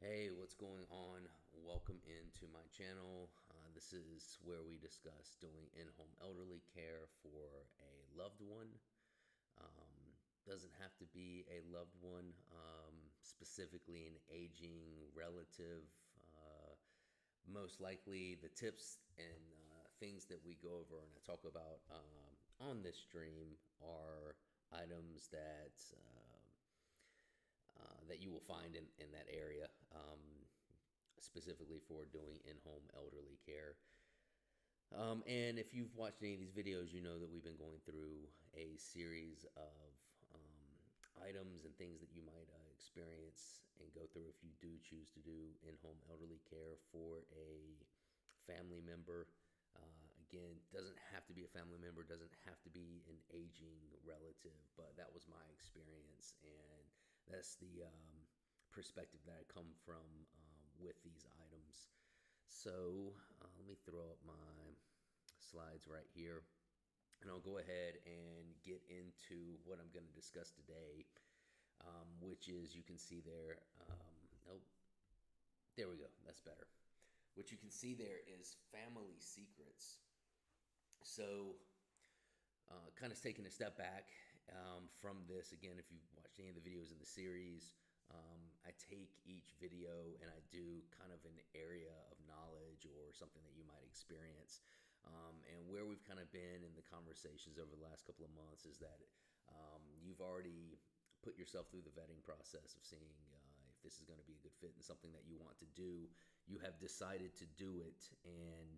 Hey, what's going on? Welcome into my channel. This is where we discuss doing in-home elderly care for a loved one. Doesn't have to be a loved one, specifically an aging relative. Most likely, the tips and things that we go over and I talk about on this stream are items that you will find in that area, specifically for doing in-home elderly care. And if you've watched any of these videos, you know that we've been going through a series of items and things that you might experience and go through if you do choose to do in-home elderly care for a family member. Again, doesn't have to be a family member, doesn't have to be an aging relative, but that was my experience, and that's the perspective that I come from with these items. So let me throw up my slides right here, and I'll go ahead and get into what I'm going to discuss today, which is you can see there. Nope, there we go. That's better. What you can see there is family secrets. So, kind of taking a step back from this, again, if you've watched any of the videos in the series, I take each video and I do kind of an area of knowledge or something that you might experience. And where we've kind of been in the conversations over the last couple of months is that you've already put yourself through the vetting process of seeing if this is going to be a good fit and something that you want to do. You have decided to do it, and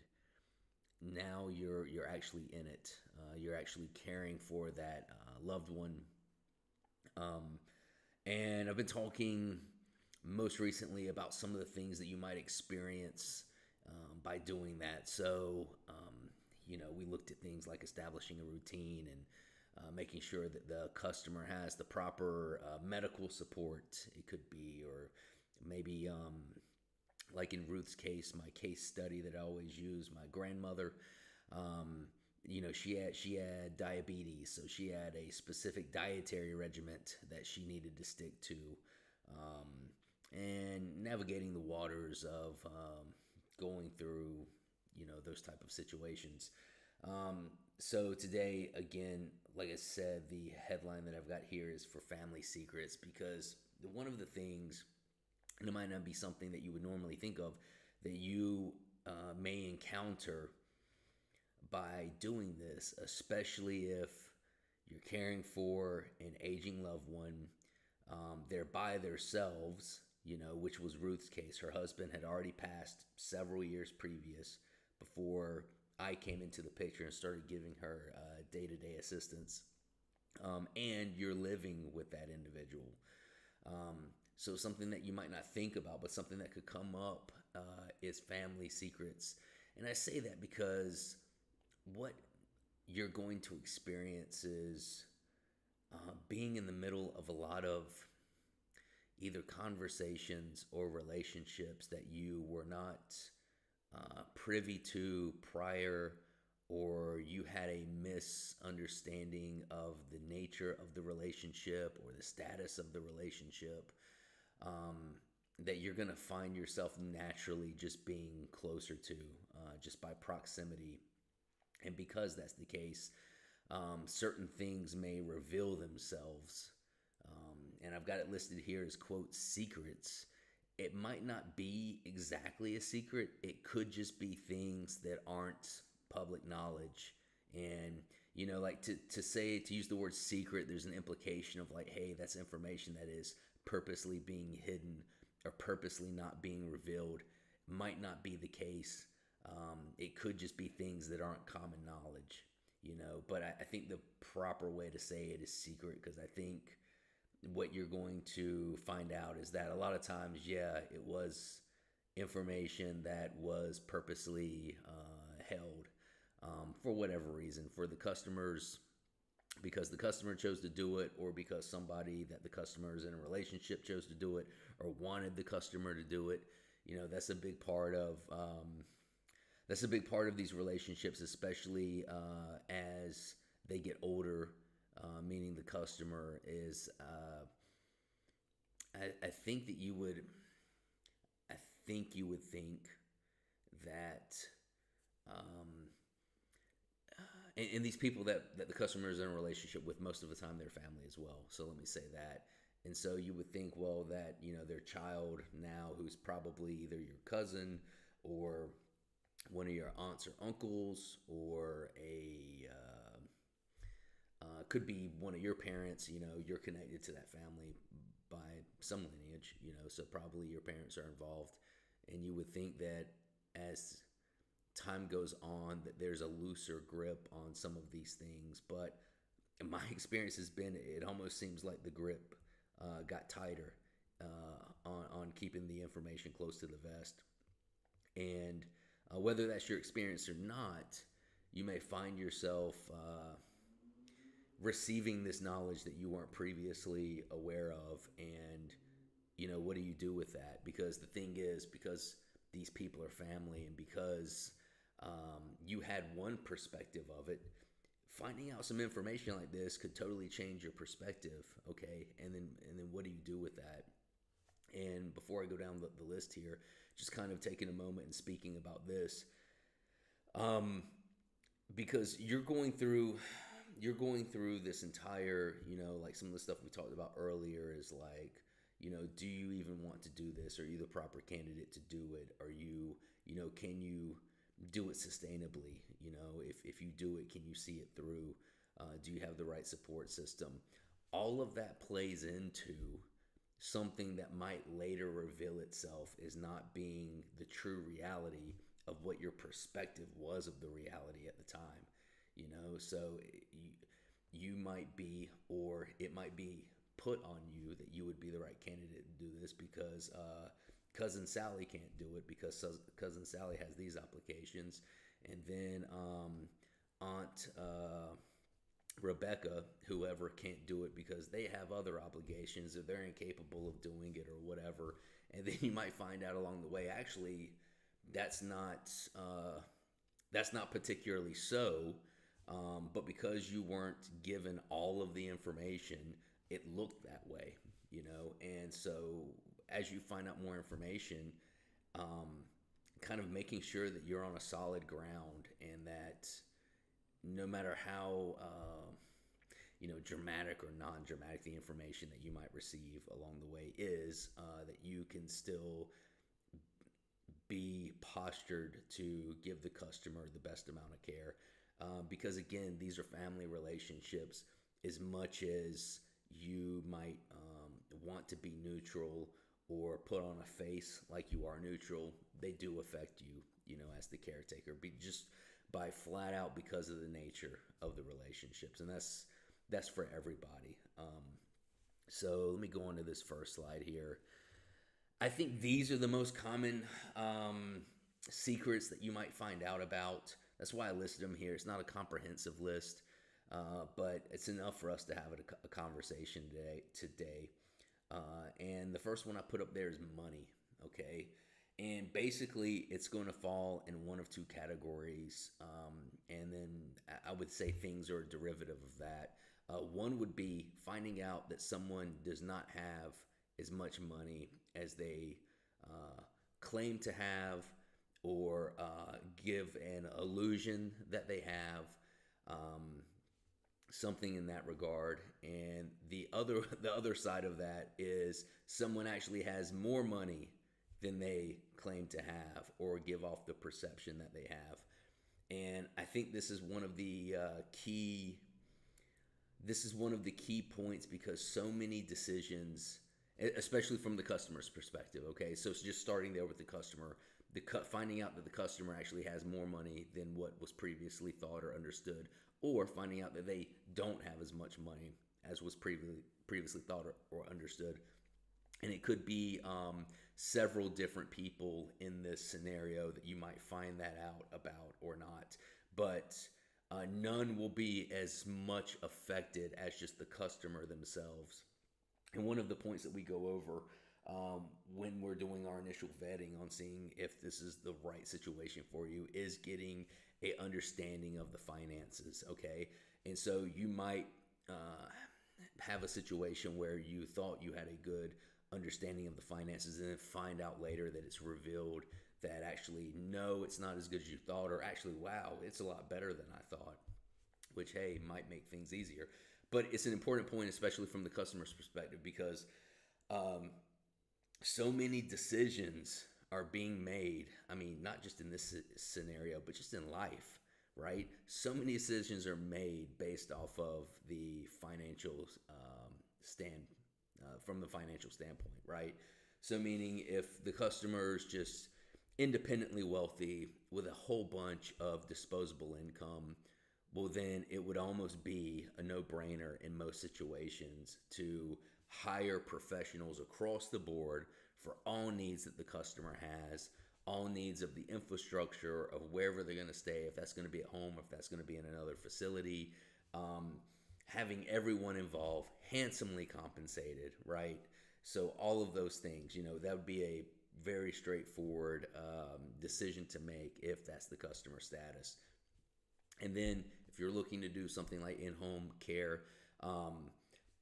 now you're actually in it. You're actually caring for that loved one. And I've been talking most recently about some of the things that you might experience by doing that. So, we looked at things like establishing a routine and making sure that the customer has the proper medical support. It could be, or maybe like in Ruth's case, my case study that I always use, my grandmother, she had diabetes, so she had a specific dietary regimen that she needed to stick to, and navigating the waters of going through those type of situations. So today, again, like I said, the headline that I've got here is for family secrets, because one of the things, and it might not be something that you would normally think of, that you may encounter by doing this, especially if you're caring for an aging loved one. They're by themselves, which was Ruth's case. Her husband had already passed several years previous before I came into the picture and started giving her day-to-day assistance. And you're living with that individual. So something that you might not think about, but something that could come up is family secrets. And I say that because what you're going to experience is being in the middle of a lot of either conversations or relationships that you were not privy to prior, or you had a misunderstanding of the nature of the relationship or the status of the relationship, that you're going to find yourself naturally just being closer to, just by proximity. And because that's the case, certain things may reveal themselves. And I've got it listed here as, quote, secrets. It might not be exactly a secret. It could just be things that aren't public knowledge. And, like to use the word secret, there's an implication of like, hey, that's information that is purposely being hidden or purposely not being revealed. Might not be the case. It could just be things that aren't common knowledge, but I think the proper way to say it is secret, because I think what you're going to find out is that a lot of times, yeah, it was information that was purposely held for whatever reason, for the customers, because the customer chose to do it, or because somebody that the customer is in a relationship chose to do it, or wanted the customer to do it. That's a big part of these relationships, especially as they get older. Meaning the customer is, I think that you would think you would think that, um, and these people that the customer is in a relationship with, most of the time, their family as well. So let me say that. And so you would think, well, that, their child now, who's probably either your cousin or one of your aunts or uncles, or could be one of your parents. You're connected to that family by some lineage. So probably your parents are involved, and you would think that as time goes on, that there's a looser grip on some of these things. But in my experience has been, it almost seems like the grip got tighter on keeping the information close to the vest. And whether that's your experience or not, you may find yourself receiving this knowledge that you weren't previously aware of. And, what do you do with that? Because the thing is, because these people are family, and because you had one perspective of it, finding out some information like this could totally change your perspective. Okay. And then what do you do with that? And before I go down the list here, just kind of taking a moment and speaking about this, because you're going through this entire, like some of the stuff we talked about earlier is like, do you even want to do this? Are you the proper candidate to do it? Are you, can you do it sustainably? If you do it, can you see it through? Do you have the right support system? All of that plays into something that might later reveal itself as not being the true reality of what your perspective was of the reality at the time. So you might be, or it might be put on you that you would be the right candidate to do this because cousin Sally can't do it because cousin Sally has these applications, and then Aunt Rebecca, whoever, can't do it because they have other obligations, or they're incapable of doing it, or whatever. And then you might find out along the way, actually, that's not particularly so. But because you weren't given all of the information, it looked that way. And so as you find out more information, kind of making sure that you're on a solid ground, and that no matter how dramatic or non-dramatic the information that you might receive along the way is, that you can still be postured to give the customer the best amount of care. Because again, these are family relationships. As much as you might want to be neutral or put on a face like you are neutral, they do affect you, as the caretaker, just by flat out, because of the nature of the relationships. And that's for everybody. So let me go on to this first slide here. I think these are the most common secrets that you might find out about. That's why I listed them here. It's not a comprehensive list, but it's enough for us to have a conversation today. And the first one I put up there is money, okay? And basically, it's going to fall in one of two categories. And then I would say things are a derivative of that. One would be finding out that someone does not have as much money as they claim to have, or give an illusion that they have, something in that regard. And the other side of that is someone actually has more money than they claim to have, or give off the perception that they have. And I think this is one of the key points, because so many decisions, especially from the customer's perspective. Okay, so it's just starting there with the customer. Finding out that the customer actually has more money than what was previously thought or understood, or finding out that they don't have as much money as was previously thought or understood. And it could be several different people in this scenario that you might find that out about or not. But none will be as much affected as just the customer themselves. And one of the points that we go over when we're doing our initial vetting on seeing if this is the right situation for you is getting a understanding of the finances, okay? And so you might have a situation where you thought you had a good understanding of the finances and then find out later that it's revealed that actually, no, it's not as good as you thought, or actually, wow, it's a lot better than I thought, which, hey, might make things easier. But it's an important point, especially from the customer's perspective, because um, so many decisions are being made. I mean, not just in this scenario, but just in life, right? So many decisions are made based off of the financial stand, from the financial standpoint, right? So, meaning if the customer is just independently wealthy with a whole bunch of disposable income, well, then it would almost be a no brainer in most situations to hire professionals across the board for all needs that the customer has, all needs of the infrastructure of wherever they're going to stay, if that's going to be at home, if that's going to be in another facility, um, having everyone involved handsomely compensated, right? So, all of those things, that would be a very straightforward decision to make if that's the customer status. And then if you're looking to do something like in-home care, um,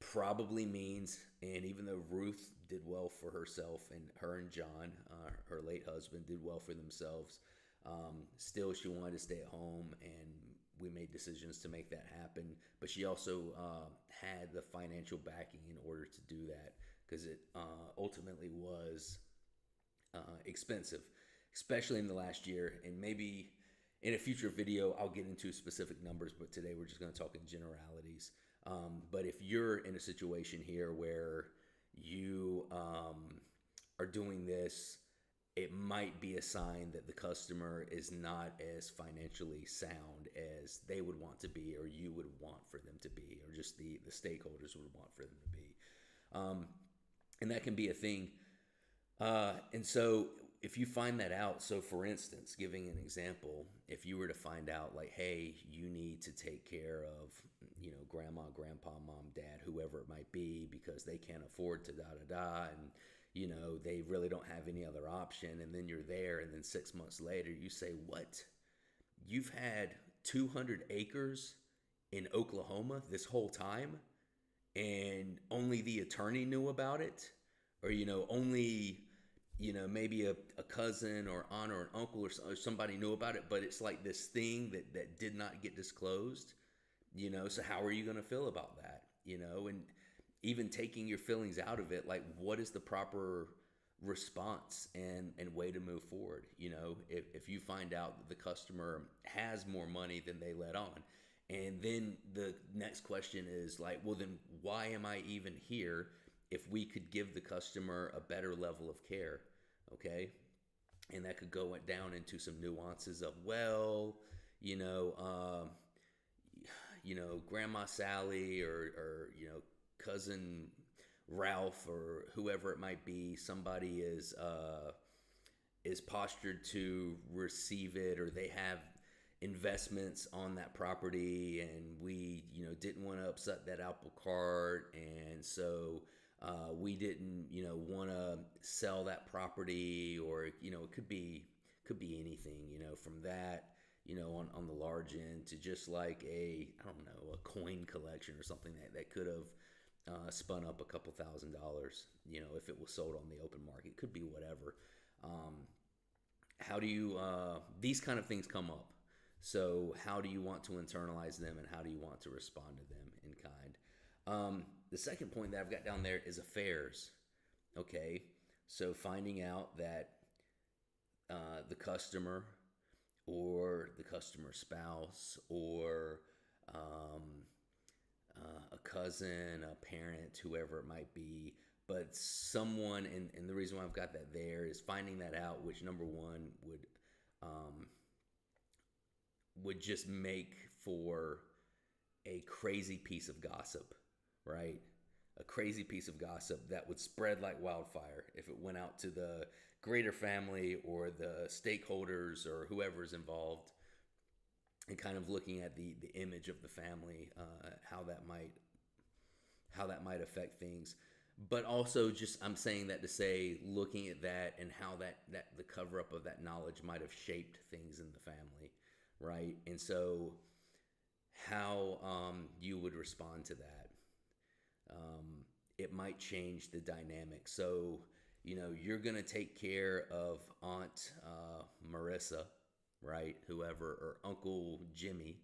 probably means, and even though Ruth did well for herself, and her and John, her late husband, did well for themselves, still she wanted to stay at home, and we made decisions to make that happen. But she also had the financial backing in order to do that, because it ultimately was expensive, especially in the last year. And maybe in a future video, I'll get into specific numbers, but today we're just going to talk in generalities. But if you're in a situation here where you are doing this, it might be a sign that the customer is not as financially sound as they would want to be, or you would want for them to be, or just the stakeholders would want for them to be. And that can be a thing. And so if you find that out, so for instance, giving an example, if you were to find out like, hey, you need to take care of, grandma, grandpa, mom, dad, whoever it might be, because they can't afford to da da da, and they really don't have any other option. And then you're there, and then 6 months later, you say, what? You've had 200 acres in Oklahoma this whole time, and only the attorney knew about it? Or, only maybe a cousin or aunt or an uncle or somebody knew about it, but it's like this thing that did not get disclosed, so how are you going to feel about that? And even taking your feelings out of it, like, what is the proper response and way to move forward? If you find out that the customer has more money than they let on, and then the next question is like, well, then why am I even here if we could give the customer a better level of care? Okay. And that could go down into some nuances of, well, Grandma Sally, or cousin Ralph, or whoever it might be, somebody is postured to receive it, or they have investments on that property, and we didn't want to upset that apple cart, and so we didn't want to sell that property, or it could be anything, from that, on the large end, to just like I don't know, a coin collection or something that could have spun up a couple $1,000s, if it was sold on the open market. It could be whatever. How do you these kind of things come up? So how do you want to internalize them, and how do you want to respond to them in kind? The second point that I've got down there is affairs. Okay, so finding out that the customer, or the customer spouse, or a cousin, a parent, whoever it might be, but someone, and the reason why I've got that there is finding that out, which number one would just make for a crazy piece of gossip, right? A crazy piece of gossip that would spread like wildfire if it went out to the greater family or the stakeholders or whoever's involved, and kind of looking at the image of the family, how that might affect things. But also, just, I'm saying that to say, looking at that and how that the cover up of that knowledge might have shaped things in the family, right? And so how you would respond to that. it might change the dynamic. So, you're going to take care of Aunt Marissa, right? Whoever, or Uncle Jimmy,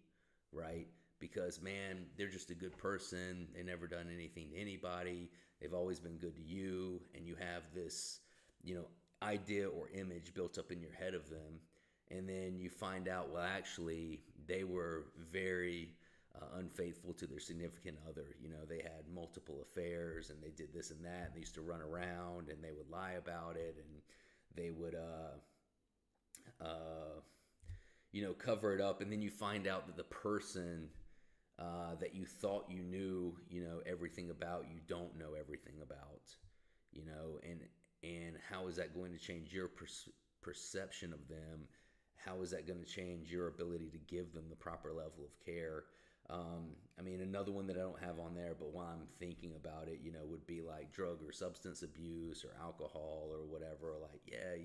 right? Because, man, they're just a good person. They never done anything to anybody. They've always been good to you. And you have this, idea or image built up in your head of them. And then you find out, well, actually, they were very unfaithful to their significant other. They had multiple affairs and they did this and that. And they used to run around and they would lie about it, and they would, cover it up. And then you find out that the person that you thought you knew, everything about, you don't know everything about, and how is that going to change your perception of them? How is that going to change your ability to give them the proper level of care? Another one that I don't have on there, but while I'm thinking about it, would be like drug or substance abuse or alcohol or whatever. Like, yeah,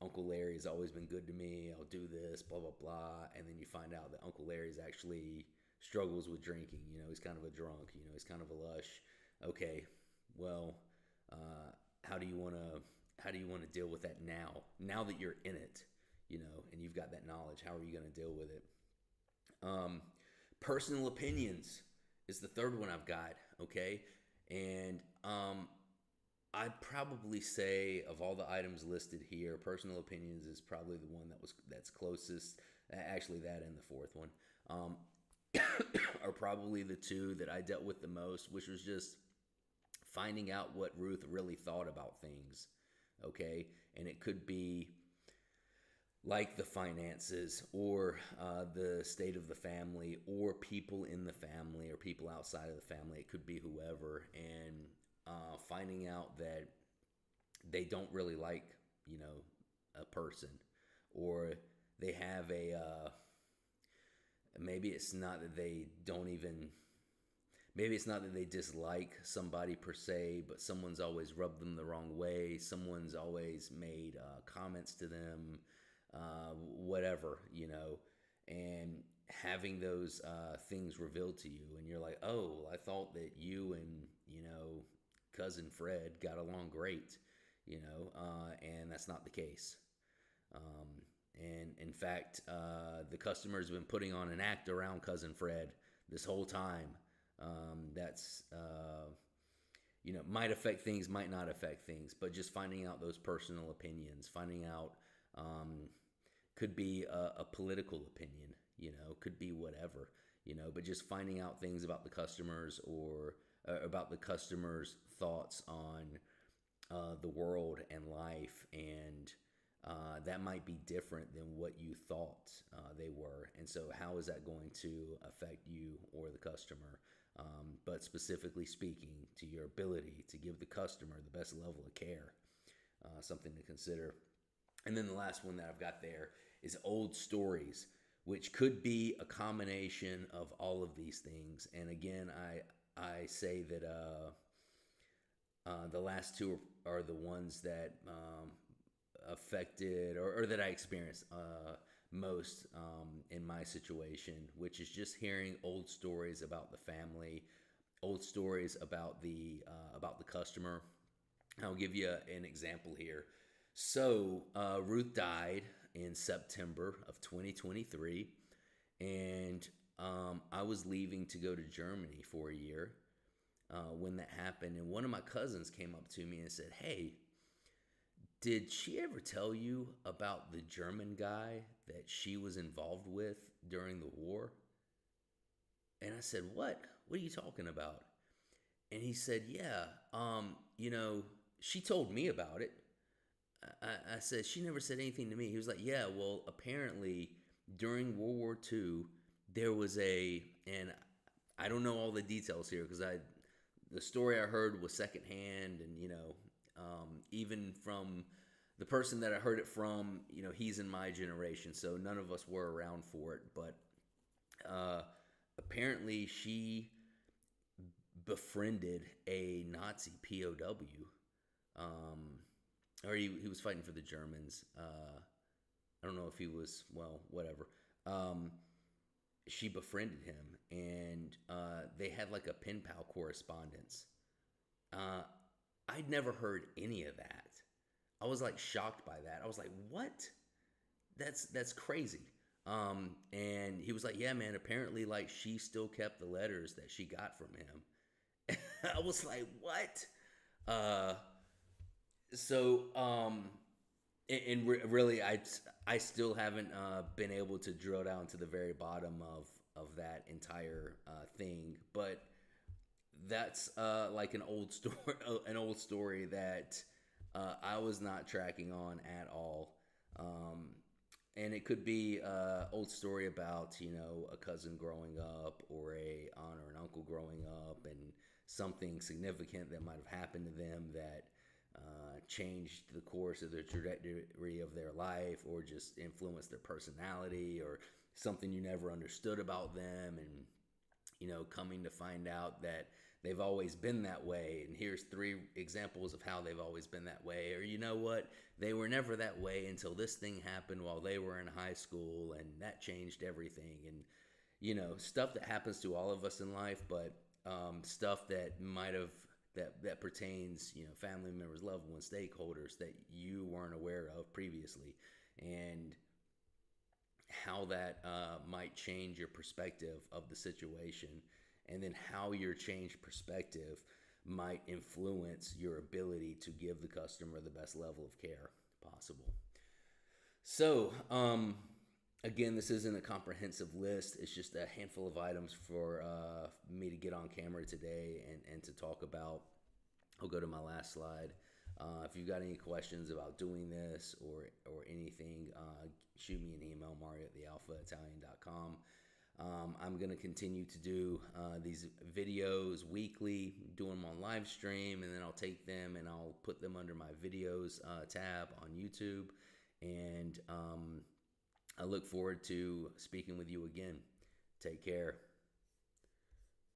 Uncle Larry has always been good to me. I'll do this, blah, blah, blah. And then you find out that Uncle Larry's actually struggles with drinking. He's kind of a drunk. He's kind of a lush. Okay, well, how do you want to deal with that now? Now that you're in it, and you've got that knowledge, how are you going to deal with it? Personal opinions is the third one I've got. Okay, and I'd probably say of all the items listed here, personal opinions is probably the one that's closest. Actually, that and the fourth one are probably the two that I dealt with the most, which was just finding out what Ruth really thought about things. Okay, and it could be like the finances, or the state of the family, or people in the family, or people outside of the family. It could be whoever, and finding out that they don't really like, a person, or they have maybe it's not that they don't even, maybe it's not that they dislike somebody per se, but someone's always rubbed them the wrong way. Someone's always made comments to them, whatever, and having those things revealed to you, and you're like, oh, I thought that you and, cousin Fred got along great, and that's not the case. And in fact, the customer's been putting on an act around cousin Fred this whole time. That's might affect things, might not affect things, but just finding out those personal opinions, finding out, could be a political opinion, could be whatever, but just finding out things about the customers, or about the customers' thoughts on the world and life, and that might be different than what you thought they were. And so how is that going to affect you or the customer? But specifically speaking to your ability to give the customer the best level of care, something to consider. And then the last one that I've got there is old stories, which could be a combination of all of these things. And again, I say that the last two are the ones that affected, or that I experienced most in my situation, which is just hearing old stories about the family, old stories about the customer. I'll give you an example here. So Ruth died in September of 2023, and I was leaving to go to Germany for a year when that happened. And one of my cousins came up to me and said, "Hey, did she ever tell you about the German guy that she was involved with during the war?" And I said, "What? What are you talking about?" And he said, "Yeah, she told me about it." I said, "She never said anything to me." He was like, "Yeah, well, apparently during World War II, there was and I don't know all the details here, because the story I heard was secondhand, and even from the person that I heard it from, he's in my generation, so none of us were around for it. But apparently she befriended a Nazi POW, or he was fighting for the Germans. I don't know if he was, well, whatever. she befriended him, and they had like a pen pal correspondence. Uh, I'd never heard any of that. I was like shocked by that. I was like, "What? That's crazy." And he was like, "Yeah, man. Apparently, like she still kept the letters that she got from him." I was like, "What?" Uh, so really, I still haven't been able to drill down to the very bottom of that entire thing, but that's like an old story, an old story that I was not tracking on at all. Um, and it could be old story about a cousin growing up, or a aunt or an uncle growing up, and something significant that might have happened to them that changed the course of the trajectory of their life, or just influenced their personality, or something you never understood about them, and coming to find out that they've always been that way, and here's three examples of how they've always been that way. Or you know what, they were never that way until this thing happened while they were in high school, and that changed everything. And stuff that happens to all of us in life, but stuff that might have that pertains, family members, loved ones, stakeholders that you weren't aware of previously, and how that might change your perspective of the situation, and then how your changed perspective might influence your ability to give the customer the best level of care possible. So, again, this isn't a comprehensive list. It's just a handful of items for me to get on camera today and to talk about. I'll go to my last slide. If you've got any questions about doing this or anything, shoot me an email, mario@thealphaitalian.com. I'm going to continue to do these videos weekly, do them on live stream, and then I'll take them and I'll put them under my videos tab on YouTube. And I look forward to speaking with you again. Take care.